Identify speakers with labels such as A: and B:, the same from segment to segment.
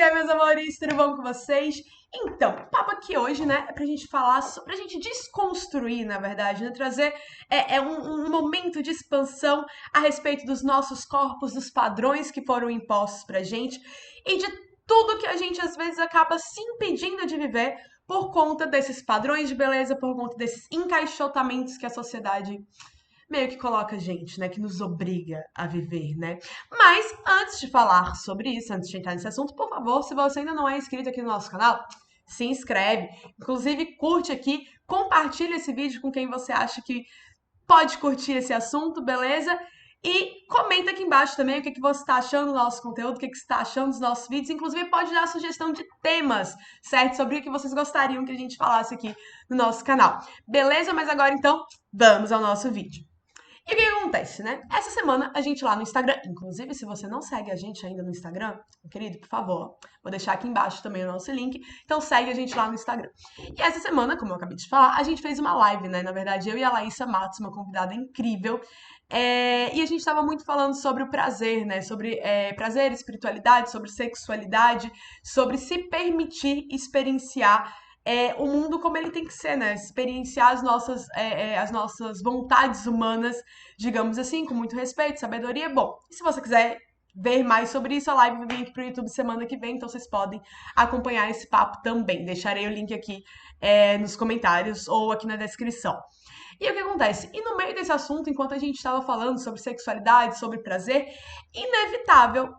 A: E aí, meus amores, tudo bom com vocês? Então, o papo aqui hoje, né, é pra gente falar, pra gente desconstruir, na verdade, né, trazer um momento de expansão a respeito dos nossos corpos, dos padrões que foram impostos pra gente e de tudo que a gente às vezes acaba se impedindo de viver por conta desses padrões de beleza, por conta desses encaixotamentos que a sociedade meio que coloca a gente, né, que nos obriga a viver, né? Mas antes de falar sobre isso, antes de entrar nesse assunto, por favor, se você ainda não é inscrito aqui no nosso canal, se inscreve, inclusive curte aqui, compartilha esse vídeo com quem você acha que pode curtir esse assunto, beleza? E comenta aqui embaixo também o que você está achando do nosso conteúdo, o que você está achando dos nossos vídeos. Inclusive, pode dar sugestão de temas, certo? Sobre o que vocês gostariam que a gente falasse aqui no nosso canal. Beleza? Mas agora, então, vamos ao nosso vídeo. E o que acontece, né? Essa semana a gente lá no Instagram, inclusive se você não segue a gente ainda no Instagram, meu querido, por favor, vou deixar aqui embaixo também o nosso link, então segue a gente lá no Instagram. E essa semana, como eu acabei de falar, a gente fez uma live, né? Na verdade, eu e a Laísa Matos, uma convidada incrível, e a gente estava muito falando sobre o prazer, né? Sobre prazer, espiritualidade, sobre sexualidade, sobre se permitir experienciar o mundo como ele tem que ser, né? Experienciar as nossas vontades humanas, digamos assim, com muito respeito, sabedoria. Bom, e se você quiser ver mais sobre isso, a live vai vir aqui pro YouTube semana que vem, então vocês podem acompanhar esse papo também. Deixarei o link aqui nos comentários ou aqui na descrição. E o que acontece? E no meio desse assunto, enquanto a gente estava falando sobre sexualidade, sobre prazer, inevitável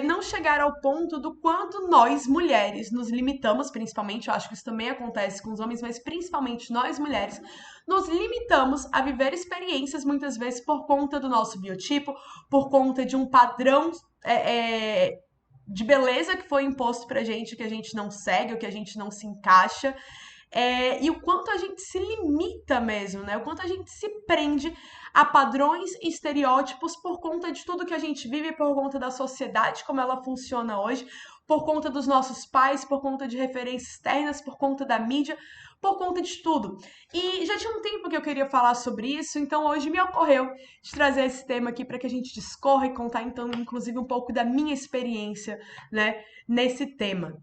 A: não chegar ao ponto do quanto nós, mulheres, nos limitamos, principalmente, eu acho que isso também acontece com os homens, mas principalmente nós, mulheres, nos limitamos a viver experiências muitas vezes por conta do nosso biotipo, por conta de um padrão de beleza que foi imposto pra gente, que a gente não segue, ou que a gente não se encaixa. E o quanto a gente se limita mesmo, né? O quanto a gente se prende a padrões e estereótipos por conta de tudo que a gente vive, por conta da sociedade, como ela funciona hoje, por conta dos nossos pais, por conta de referências externas, por conta da mídia, por conta de tudo. E já tinha um tempo que eu queria falar sobre isso, então hoje me ocorreu de trazer esse tema aqui para que a gente discorra e contar, então, inclusive, um pouco da minha experiência, né, nesse tema.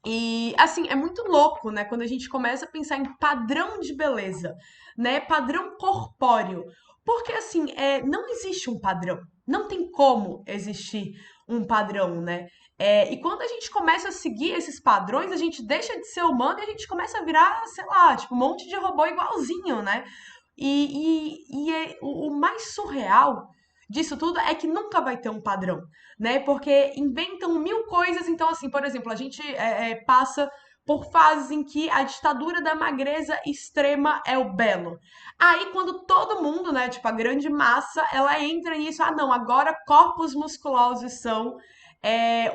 A: E assim, é muito louco, né, quando a gente começa a pensar em padrão de beleza, né, padrão corpóreo. Porque assim, não existe um padrão. Não tem como existir um padrão, né? E quando a gente começa a seguir esses padrões, a gente deixa de ser humano e a gente começa a virar, sei lá, tipo, um monte de robô igualzinho, né? O mais surreal disso tudo é que nunca vai ter um padrão, né? Porque inventam mil coisas. Então, assim, por exemplo, a gente passa por fases em que a ditadura da magreza extrema é o belo. Aí, quando todo mundo, né, tipo, a grande massa, ela entra nisso, ah, não, agora corpos musculosos são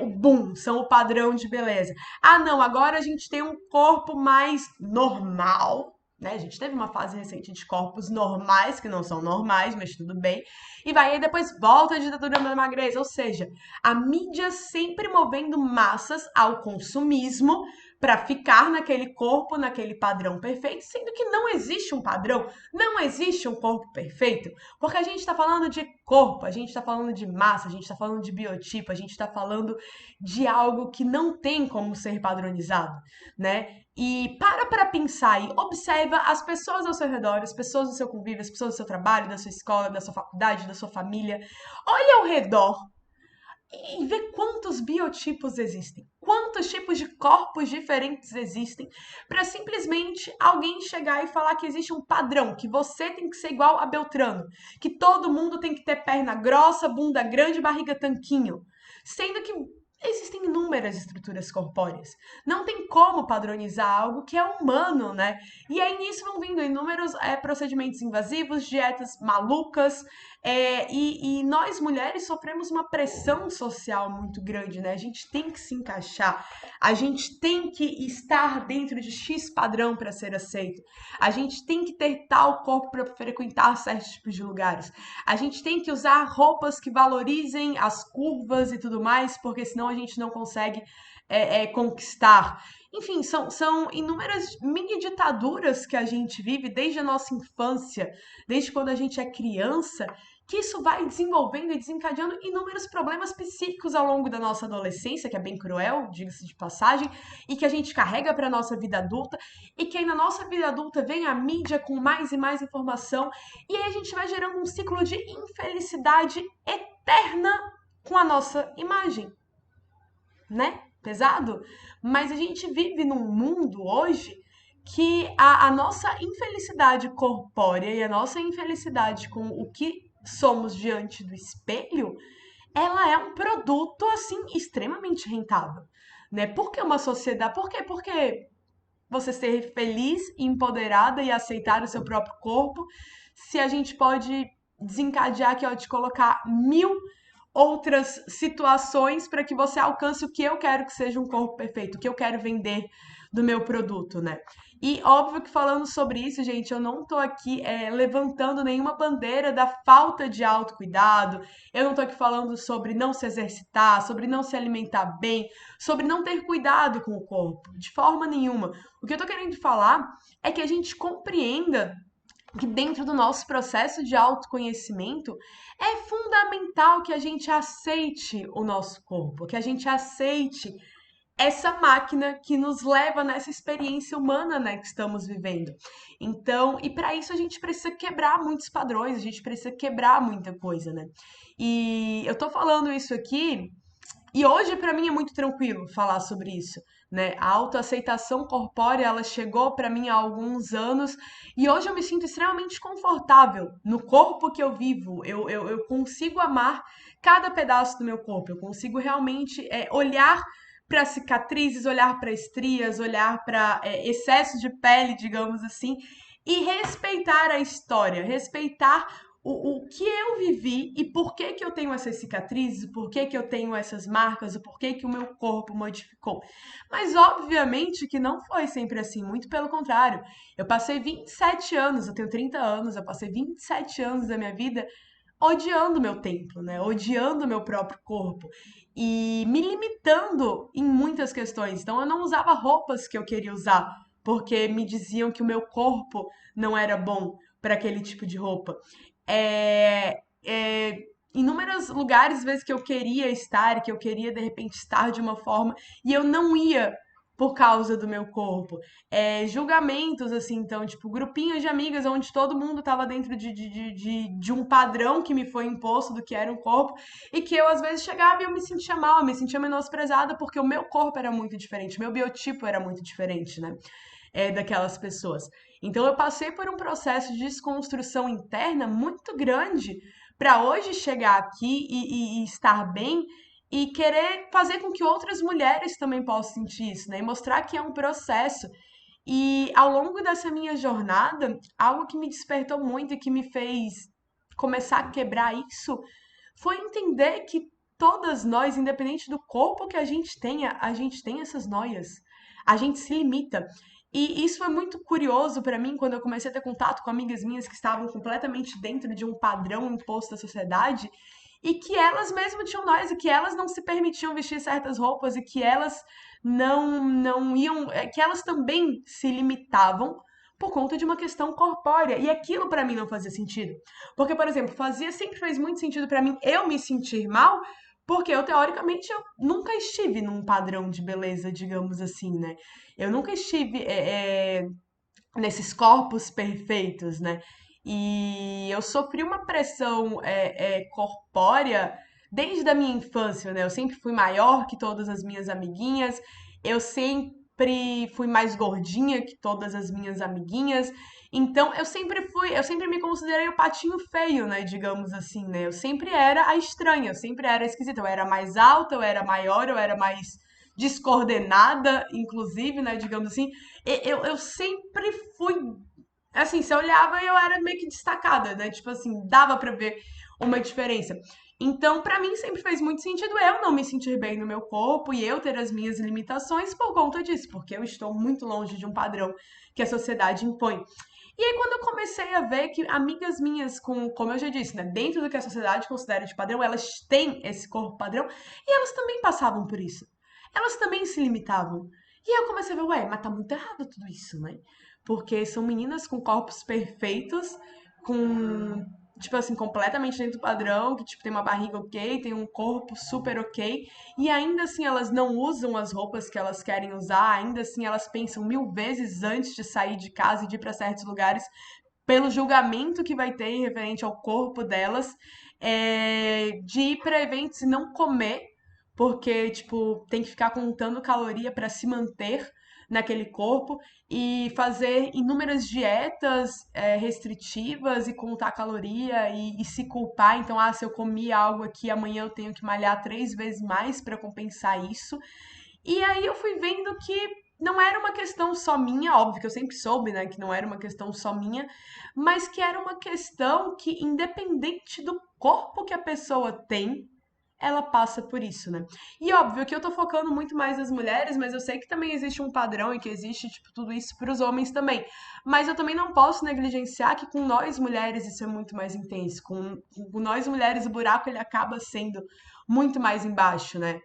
A: o boom, são o padrão de beleza. Ah, não, agora a gente tem um corpo mais normal, né? A gente teve uma fase recente de corpos normais, que não são normais, mas tudo bem. E vai aí depois volta a ditadura da magreza, ou seja, a mídia sempre movendo massas ao consumismo para ficar naquele corpo, naquele padrão perfeito, sendo que não existe um padrão, não existe um corpo perfeito, porque a gente está falando de corpo, a gente está falando de massa, a gente está falando de biotipo, a gente está falando de algo que não tem como ser padronizado, né? E para pensar e observa as pessoas ao seu redor, as pessoas do seu convívio, as pessoas do seu trabalho, da sua escola, da sua faculdade, da sua família. Olha ao redor e vê quantos biotipos existem, quantos tipos de corpos diferentes existem, para simplesmente alguém chegar e falar que existe um padrão, que você tem que ser igual a Beltrano, que todo mundo tem que ter perna grossa, bunda grande, barriga tanquinho, sendo que existem inúmeras estruturas corpóreas. Não tem como padronizar algo que é humano, né? E aí nisso vão vindo inúmeros procedimentos invasivos, dietas malucas, e nós mulheres sofremos uma pressão social muito grande, né? A gente tem que se encaixar, a gente tem que estar dentro de X padrão para ser aceito, a gente tem que ter tal corpo para frequentar certos tipos de lugares, a gente tem que usar roupas que valorizem as curvas e tudo mais, porque senão a gente não consegue conquistar. Enfim, são inúmeras mini ditaduras que a gente vive desde a nossa infância, desde quando a gente é criança, que isso vai desenvolvendo e desencadeando inúmeros problemas psíquicos ao longo da nossa adolescência, que é bem cruel, diga-se de passagem, e que a gente carrega para a nossa vida adulta, e que aí na nossa vida adulta vem a mídia com mais e mais informação, e aí a gente vai gerando um ciclo de infelicidade eterna com a nossa imagem, né? Pesado? Mas a gente vive num mundo hoje que a nossa infelicidade corpórea e a nossa infelicidade com o que somos diante do espelho, ela é um produto assim extremamente rentável, né? Por que uma sociedade? Por quê? Porque você ser feliz, empoderada e aceitar o seu próprio corpo, se a gente pode desencadear aqui, ó, de colocar mil outras situações para que você alcance o que eu quero que seja um corpo perfeito, o que eu quero vender do meu produto, né? E óbvio que falando sobre isso, gente, eu não tô aqui levantando nenhuma bandeira da falta de autocuidado, eu não tô aqui falando sobre não se exercitar, sobre não se alimentar bem, sobre não ter cuidado com o corpo, de forma nenhuma. O que eu tô querendo falar é que a gente compreenda que dentro do nosso processo de autoconhecimento é fundamental que a gente aceite o nosso corpo, que a gente aceite essa máquina que nos leva nessa experiência humana, né, que estamos vivendo. Então, e para isso a gente precisa quebrar muitos padrões, a gente precisa quebrar muita coisa, né? E eu tô falando isso aqui e hoje, para mim, é muito tranquilo falar sobre isso, né? A autoaceitação corpórea, ela chegou para mim há alguns anos e hoje eu me sinto extremamente confortável no corpo que eu vivo. Eu consigo amar cada pedaço do meu corpo, eu consigo realmente olhar para cicatrizes, olhar para estrias, olhar para excesso de pele, digamos assim, e respeitar a história, respeitar o que eu vivi e por que que eu tenho essas cicatrizes, por que que eu tenho essas marcas, o porquê que o meu corpo modificou. Mas obviamente que não foi sempre assim, muito pelo contrário. Eu passei 27 anos, eu tenho 30 anos, eu passei 27 anos da minha vida odiando meu templo, né? Odiando meu próprio corpo e me limitando em muitas questões. Então eu não usava roupas que eu queria usar, porque me diziam que o meu corpo não era bom para aquele tipo de roupa. Inúmeros lugares, vezes que eu queria estar, que eu queria de repente estar de uma forma, e eu não ia por causa do meu corpo. Julgamentos, assim, então, tipo, grupinhos de amigas onde todo mundo tava dentro de um padrão que me foi imposto do que era um corpo, e que eu às vezes chegava e eu me sentia mal, eu me sentia menosprezada, porque o meu corpo era muito diferente, o meu biotipo era muito diferente, né? Daquelas pessoas. Então eu passei por um processo de desconstrução interna muito grande para hoje chegar aqui e estar bem e querer fazer com que outras mulheres também possam sentir isso, né? E mostrar que é um processo. E ao longo dessa minha jornada, algo que me despertou muito e que me fez começar a quebrar isso foi entender que todas nós, independente do corpo que a gente tem essas noias. A gente se limita. E isso foi muito curioso para mim quando eu comecei a ter contato com amigas minhas que estavam completamente dentro de um padrão imposto da sociedade e que elas mesmo tinham nós e que elas não se permitiam vestir certas roupas e que elas não iam, que elas também se limitavam por conta de uma questão corpórea. E aquilo para mim não fazia sentido. Porque, por exemplo, sempre fez muito sentido para mim eu me sentir mal, porque eu, teoricamente, eu nunca estive num padrão de beleza, digamos assim, né? Eu nunca estive nesses corpos perfeitos, né? E eu sofri uma pressão corpórea desde a minha infância, né? Eu sempre fui maior que todas as minhas amiguinhas, eu sempre fui mais gordinha que todas as minhas amiguinhas. Então eu sempre me considerei o patinho feio, né? Digamos assim, né? Eu sempre era a estranha, eu sempre era a esquisita. Eu era mais alta, eu era maior, eu era mais descoordenada, inclusive, né? Digamos assim. Eu sempre fui. Assim, você olhava e eu era meio que destacada, né? Tipo assim, dava pra ver uma diferença. Então, pra mim, sempre fez muito sentido eu não me sentir bem no meu corpo e eu ter as minhas limitações por conta disso, porque eu estou muito longe de um padrão que a sociedade impõe. E aí, quando eu comecei a ver que amigas minhas, como eu já disse, né, dentro do que a sociedade considera de padrão, elas têm esse corpo padrão e elas também passavam por isso. Elas também se limitavam. E aí eu comecei a ver, ué, mas tá muito errado tudo isso, né? Porque são meninas com corpos perfeitos, com tipo assim, completamente dentro do padrão, que tipo tem uma barriga ok, tem um corpo super ok, e ainda assim elas não usam as roupas que elas querem usar, ainda assim elas pensam 1000 vezes antes de sair de casa e de ir para certos lugares pelo julgamento que vai ter referente ao corpo delas, de ir para eventos e não comer, porque, tipo, tem que ficar contando caloria para se manter naquele corpo e fazer inúmeras dietas restritivas e contar caloria e se culpar. Então, se eu comi algo aqui, amanhã eu tenho que malhar 3 vezes mais para compensar isso. E aí eu fui vendo que não era uma questão só minha, óbvio que eu sempre soube, né, que não era uma questão só minha, mas que era uma questão que, independente do corpo que a pessoa tem, ela passa por isso, né? E óbvio que eu tô focando muito mais nas mulheres, mas eu sei que também existe um padrão e que existe, tipo, tudo isso para os homens também. Mas eu também não posso negligenciar que com nós mulheres isso é muito mais intenso. Com nós mulheres o buraco ele acaba sendo muito mais embaixo, né?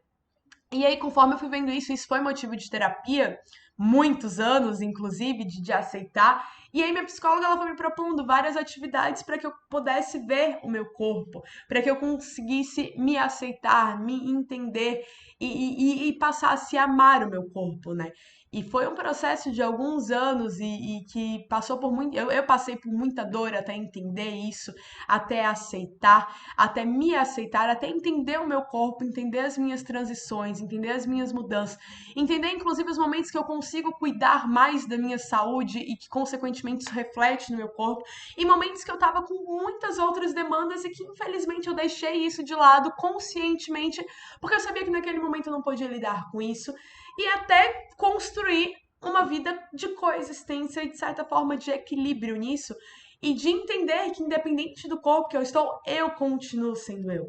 A: E aí, conforme eu fui vendo isso, isso foi motivo de terapia, muitos anos, inclusive, de aceitar. E aí, minha psicóloga ela foi me propondo várias atividades para que eu pudesse ver o meu corpo, para que eu conseguisse me aceitar, me entender e passasse a amar o meu corpo, né? E foi um processo de alguns anos e que passou por muito. Eu passei por muita dor até entender isso, até aceitar, até me aceitar, até entender o meu corpo, entender as minhas transições, entender as minhas mudanças, entender inclusive os momentos que eu consigo cuidar mais da minha saúde e que consequentemente isso reflete no meu corpo, e momentos que eu tava com muitas outras demandas e que infelizmente eu deixei isso de lado conscientemente, porque eu sabia que naquele momento eu não podia lidar com isso, e até construir uma vida de coexistência e de certa forma de equilíbrio nisso, e de entender que, independente do corpo que eu estou, eu continuo sendo eu.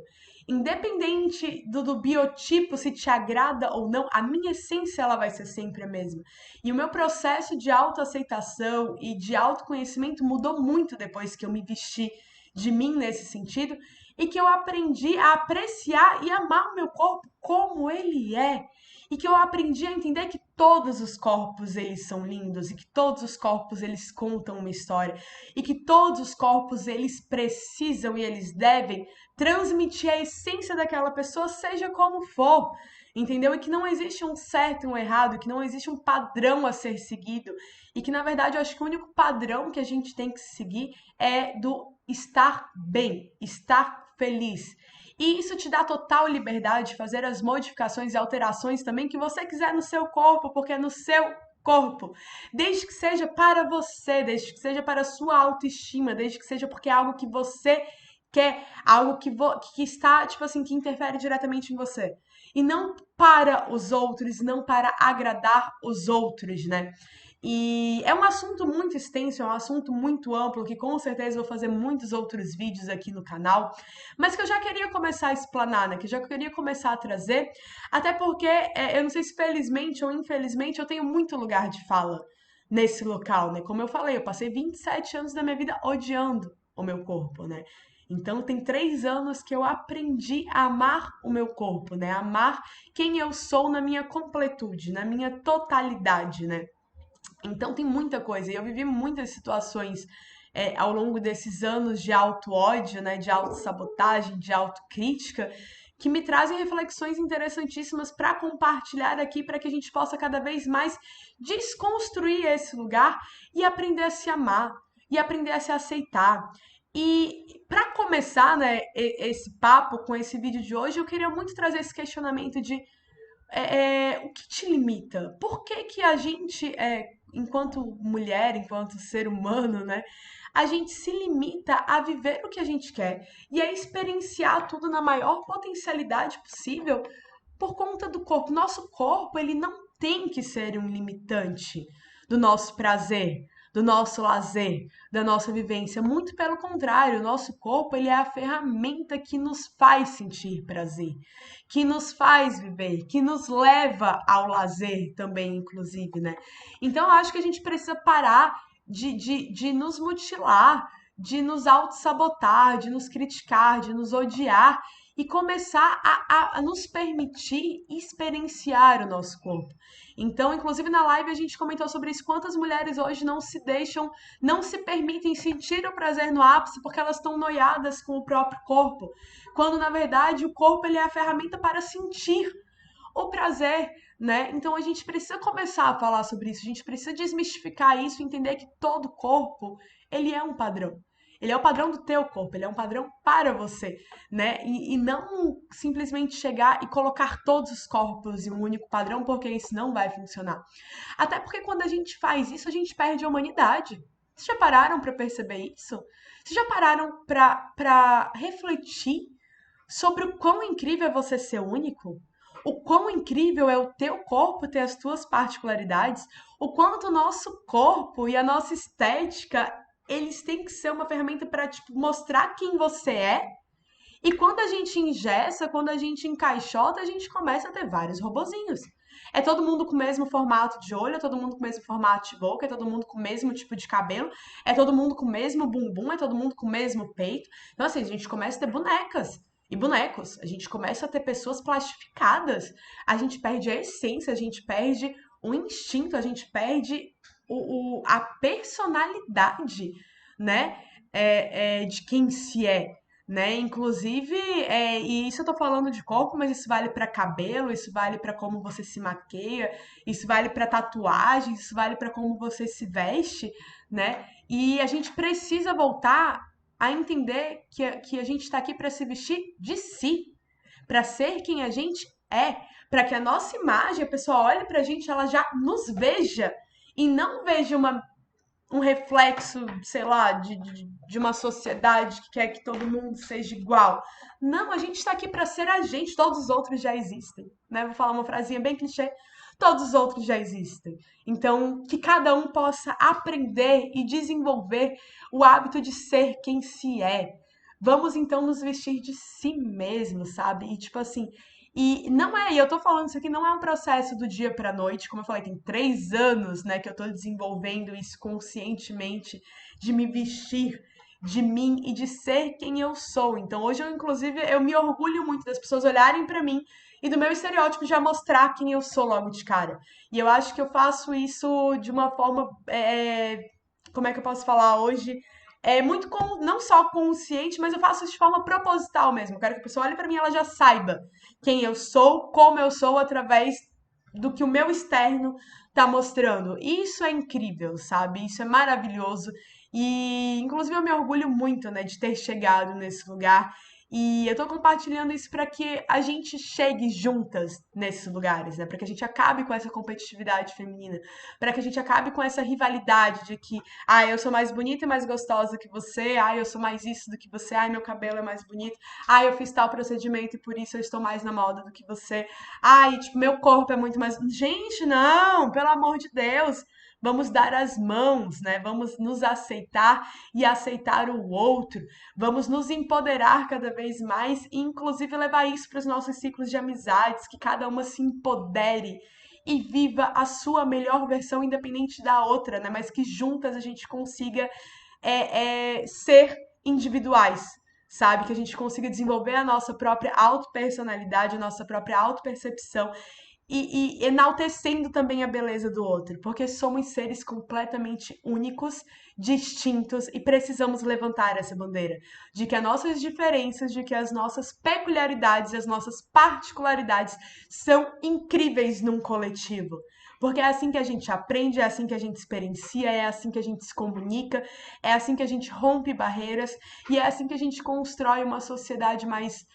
A: Independente do biotipo, se te agrada ou não, a minha essência ela vai ser sempre a mesma. E o meu processo de autoaceitação e de autoconhecimento mudou muito depois que eu me vesti de mim nesse sentido e que eu aprendi a apreciar e amar o meu corpo como ele é. E que eu aprendi a entender que todos os corpos eles são lindos e que todos os corpos eles contam uma história e que todos os corpos eles precisam e eles devem transmitir a essência daquela pessoa, seja como for, entendeu? E que não existe um certo e um errado, que não existe um padrão a ser seguido e que na verdade eu acho que o único padrão que a gente tem que seguir é do estar bem, estar feliz. E isso te dá total liberdade de fazer as modificações e alterações também que você quiser no seu corpo, porque é no seu corpo. Desde que seja para você, desde que seja para a sua autoestima, desde que seja porque é algo que você quer, algo que está, tipo assim, que interfere diretamente em você. E não para os outros, não para agradar os outros, né? E é um assunto muito extenso, é um assunto muito amplo, que com certeza eu vou fazer muitos outros vídeos aqui no canal, mas que eu já queria começar a explanar, né? Que eu já queria começar a trazer, até porque eu não sei se felizmente ou infelizmente eu tenho muito lugar de fala nesse local, né? Como eu falei, eu passei 27 anos da minha vida odiando o meu corpo, né? Então tem 3 anos que eu aprendi a amar o meu corpo, né? Amar quem eu sou na minha completude, na minha totalidade, né? Então tem muita coisa. E eu vivi muitas situações ao longo desses anos de auto-ódio, né, de autossabotagem, de autocrítica, que me trazem reflexões interessantíssimas para compartilhar aqui, para que a gente possa cada vez mais desconstruir esse lugar e aprender a se amar e aprender a se aceitar. E para começar, né, esse papo com esse vídeo de hoje, eu queria muito trazer esse questionamento de o que te limita? Por que que a gente, enquanto mulher, enquanto ser humano, né, a gente se limita a viver o que a gente quer e a experienciar tudo na maior potencialidade possível por conta do corpo? Nosso corpo, ele não tem que ser um limitante do nosso prazer, do nosso lazer, da nossa vivência. Muito pelo contrário, o nosso corpo, ele é a ferramenta que nos faz sentir prazer, que nos faz viver, que nos leva ao lazer também, inclusive, né? Então, eu acho que a gente precisa parar de nos mutilar, de nos auto-sabotar, de nos criticar, de nos odiar e começar a nos permitir experienciar o nosso corpo. Então, inclusive na live a gente comentou sobre isso, quantas mulheres hoje não se deixam, não se permitem sentir o prazer no ápice porque elas estão noiadas com o próprio corpo, quando na verdade o corpo ele é a ferramenta para sentir o prazer, né? Então a gente precisa começar a falar sobre isso, a gente precisa desmistificar isso, entender que todo corpo, ele é um padrão. Ele é o padrão do teu corpo, ele é um padrão para você, né? E não simplesmente chegar e colocar todos os corpos em um único padrão, porque isso não vai funcionar. Até porque quando a gente faz isso, a gente perde a humanidade. Vocês já pararam para perceber isso? Vocês já pararam para refletir sobre o quão incrível é você ser único? O quão incrível é o teu corpo ter as tuas particularidades? O quanto o nosso corpo e a nossa estética, eles têm que ser uma ferramenta para tipo, mostrar quem você é. E quando a gente engessa, quando a gente encaixota, a gente começa a ter vários robozinhos. É todo mundo com o mesmo formato de olho, é todo mundo com o mesmo formato de boca, é todo mundo com o mesmo tipo de cabelo, é todo mundo com o mesmo bumbum, é todo mundo com o mesmo peito. Então, assim, a gente começa a ter bonecas e bonecos, a gente começa a ter pessoas plastificadas, a gente perde a essência, a gente perde o instinto, a gente perde a personalidade, né? De quem se é, né? Inclusive, e isso eu tô falando de corpo, mas isso vale para cabelo, isso vale para como você se maqueia, isso vale para tatuagem, isso vale para como você se veste, né? E a gente precisa voltar a entender que a gente está aqui para se vestir de si, para ser quem a gente é, para que a nossa imagem, a pessoa olhe pra gente, ela já nos veja e não veja um reflexo, sei lá, de uma sociedade que quer que todo mundo seja igual. Não, a gente está aqui para ser a gente, todos os outros já existem, né? Vou falar uma frasinha bem clichê, todos os outros já existem. Então, que cada um possa aprender e desenvolver o hábito de ser quem se é. Vamos então nos vestir de si mesmo, sabe? E tipo assim, e não é, e eu tô falando isso aqui, não é um processo do dia pra noite, como eu falei, tem 3 anos, né, que eu tô desenvolvendo isso conscientemente, de me vestir de mim e de ser quem eu sou. Então hoje eu, inclusive, eu me orgulho muito das pessoas olharem pra mim e do meu estereótipo já mostrar quem eu sou logo de cara. E eu acho que eu faço isso de uma forma, como é que eu posso falar hoje? É muito não só consciente, mas eu faço isso de forma proposital mesmo. Eu quero que a pessoa olhe pra mim e ela já saiba quem eu sou, como eu sou, através do que o meu externo tá mostrando. Isso é incrível, sabe? Isso é maravilhoso. E, inclusive, eu me orgulho muito, né, de ter chegado nesse lugar. E eu tô compartilhando isso para que a gente chegue juntas nesses lugares, né? Para que a gente acabe com essa competitividade feminina, para que a gente acabe com essa rivalidade de que, eu sou mais bonita e mais gostosa que você, eu sou mais isso do que você, meu cabelo é mais bonito, eu fiz tal procedimento e por isso eu estou mais na moda do que você. Tipo, meu corpo é muito mais. Gente, não, pelo amor de Deus. Vamos dar as mãos, né? Vamos nos aceitar e aceitar o outro. Vamos nos empoderar cada vez mais e, inclusive, levar isso para os nossos ciclos de amizades, que cada uma se empodere e viva a sua melhor versão, independente da outra, né? Mas que juntas a gente consiga ser individuais, sabe? Que a gente consiga desenvolver a nossa própria autopersonalidade, a nossa própria autopercepção e enaltecendo também a beleza do outro, porque somos seres completamente únicos, distintos e precisamos levantar essa bandeira de que as nossas diferenças, de que as nossas peculiaridades, as nossas particularidades são incríveis num coletivo. Porque é assim que a gente aprende, é assim que a gente experiencia, é assim que a gente se comunica, é assim que a gente rompe barreiras e é assim que a gente constrói uma sociedade mais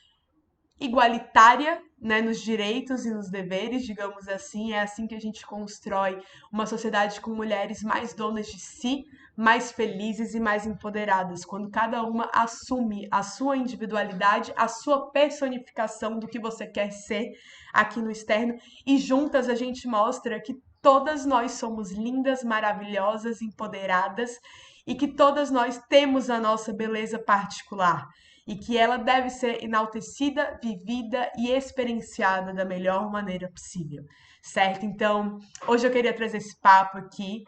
A: igualitária, né, nos direitos e nos deveres, digamos assim. É assim que a gente constrói uma sociedade com mulheres mais donas de si, mais felizes e mais empoderadas, quando cada uma assume a sua individualidade, a sua personificação do que você quer ser aqui no externo, e juntas a gente mostra que todas nós somos lindas, maravilhosas, empoderadas e que todas nós temos a nossa beleza particular e que ela deve ser enaltecida, vivida e experienciada da melhor maneira possível, certo? Então, hoje eu queria trazer esse papo aqui.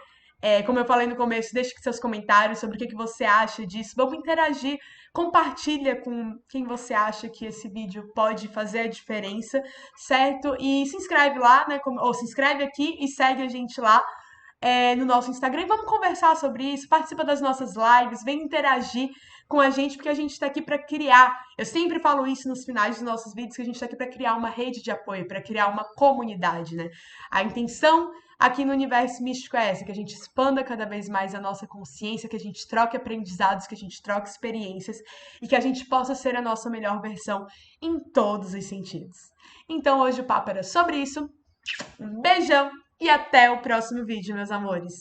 A: Como eu falei no começo, deixe seus comentários sobre o que você acha disso. Vamos interagir, compartilha com quem você acha que esse vídeo pode fazer a diferença, certo? E se inscreve lá, né? Ou se inscreve aqui e segue a gente lá no nosso Instagram. E vamos conversar sobre isso, participa das nossas lives, vem interagir com a gente, porque a gente está aqui para criar. Eu sempre falo isso nos finais dos nossos vídeos, que a gente está aqui para criar uma rede de apoio, para criar uma comunidade, né? A intenção aqui no Universo Místico é essa, que a gente expanda cada vez mais a nossa consciência, que a gente troque aprendizados, que a gente troque experiências e que a gente possa ser a nossa melhor versão em todos os sentidos. Então hoje o papo era sobre isso. Um beijão e até o próximo vídeo, meus amores.